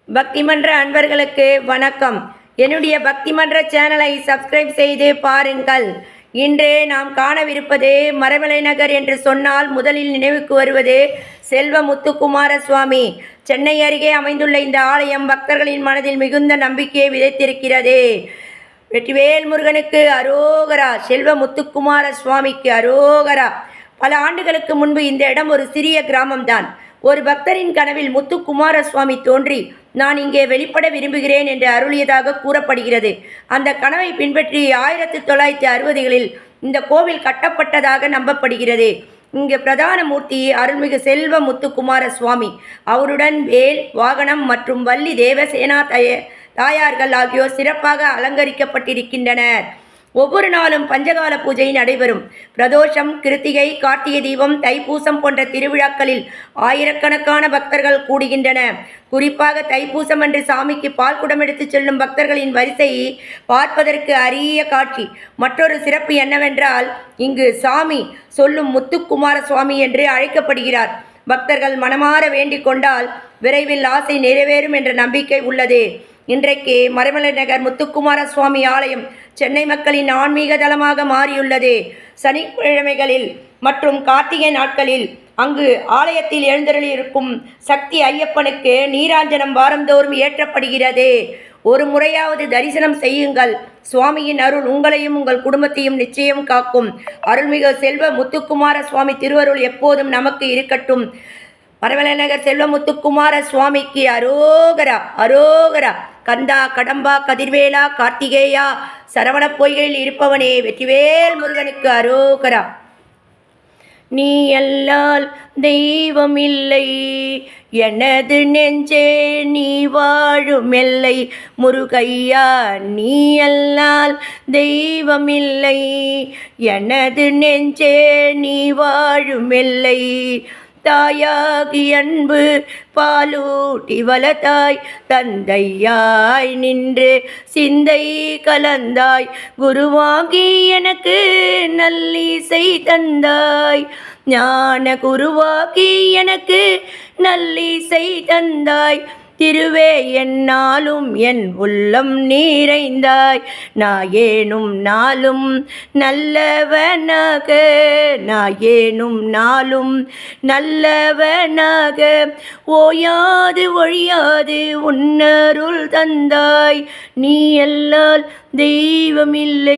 பக்தி மன்ற அன்பர்களுக்கு வணக்கம். என்னுடைய பக்தி மன்ற சேனலை சப்ஸ்கிரைப் செய்து பாருங்கள். இன்று நாம் காணவிருப்பது மறைமலை நகர் என்று சொன்னால் முதலில் நினைவுக்கு வருவது செல்வ முத்துக்குமார சுவாமி. சென்னை அருகே அமைந்துள்ள இந்த ஆலயம் பக்தர்களின் மனதில் மிகுந்த நம்பிக்கையை விதைத்திருக்கிறது. வெற்றிவேல் முருகனுக்கு அரோகரா, செல்வ முத்துக்குமார சுவாமிக்கு அரோகரா. பல ஆண்டுகளுக்கு முன்பு இந்த இடம் ஒரு சிறிய கிராமம்தான். ஒரு பக்தரின் கனவில் முத்துக்குமார சுவாமி தோன்றி நான் இங்கே வெளிப்பட விரும்புகிறேன் என்று அருளியதாக கூறப்படுகிறது. அந்த கனவை பின்பற்றி 1960களில் இந்த கோவில் கட்டப்பட்டதாக நம்பப்படுகிறது. இங்கு பிரதான மூர்த்தி அருள்மிகு செல்வ முத்துக்குமார சுவாமி, அவருடன் வேல், வாகனம் மற்றும் வள்ளி தேவசேனா தாயார்கள் ஆகியோர் சிறப்பாக அலங்கரிக்கப்பட்டிருக்கின்றனர். ஒவ்வொரு நாளும் பஞ்சகால பூஜை நடைபெறும். பிரதோஷம், கிருத்திகை, கார்த்திகை தீபம், தைப்பூசம் போன்ற திருவிழாக்களில் ஆயிரக்கணக்கான பக்தர்கள் கூடுகின்றன. குறிப்பாக தைப்பூசம் அன்று சாமிக்கு பால் குடம் எடுத்துச் செல்லும் பக்தர்களின் வரிசை பார்ப்பதற்கு அரிய காட்சி. மற்றொரு சிறப்பு என்னவென்றால், இங்கு சாமி சொல்லும் முத்துக்குமார சுவாமி என்று அழைக்கப்படுகிறார். பக்தர்கள் மனமாற வேண்டிக் கொண்டால் விரைவில் ஆசை நிறைவேறும் என்ற நம்பிக்கை உள்ளது. இன்றைக்கு மறைமலை நகர் முத்துக்குமார சுவாமி ஆலயம் சென்னை மக்களின் ஆன்மீக தலமாக மாறியுள்ளது. சனிக்கிழமைகளில் மற்றும் கார்த்திகை நாட்களில் அங்கு ஆலயத்தில் எழுந்தருளியிருக்கும் சக்தி ஐயப்பனுக்கு நீராஞ்சனம் வாரந்தோறும் ஏற்றப்படுகிறது. ஒரு முறையாவது தரிசனம் செய்யுங்கள். சுவாமியின் அருள் உங்களையும் உங்கள் குடும்பத்தையும் நிச்சயம் காக்கும். அருள்மிகு செல்வ முத்துக்குமார சுவாமி திருவருள் எப்போதும் நமக்கு இருக்கட்டும். மறைமலை நகர் செல்வ முத்துக்குமார சுவாமிக்கு அரோகரா, அரோகரா. கந்தா, கடம்பா, கதிர்வேலா, கார்த்திகேயா, சரவண பொய்கையில் இருப்பவனே வெற்றிவேல் முருகனுக்கு அரோகரா. நீ அல்லால் தெய்வம் இல்லை, எனது நெஞ்சே நீ வாழும் எல்லை. முருகையா, நீ அல்லால் தெய்வம் இல்லை, எனது நெஞ்சே நீ வாழும் எல்லை. தாயாகி அன்பு பாலூட்டி வளர்த்தாய், தந்தையாய் நின்று சிந்தை கலந்தாய். குருவாகி எனக்கு நல்லிசை தந்தாய், ஞான குருவாகி எனக்கு நல்லிசை தந்தாய். திருவே என்னாலும் என் உள்ளம் நிறைந்தாய். நாயேனும் நாளும் நல்லவனாக, நாயேனும் நாளும் நல்லவனாக. ஓயாது ஒழியாது உன்னருள் தந்தாய், நீ அல்லால் தெய்வமில்லை.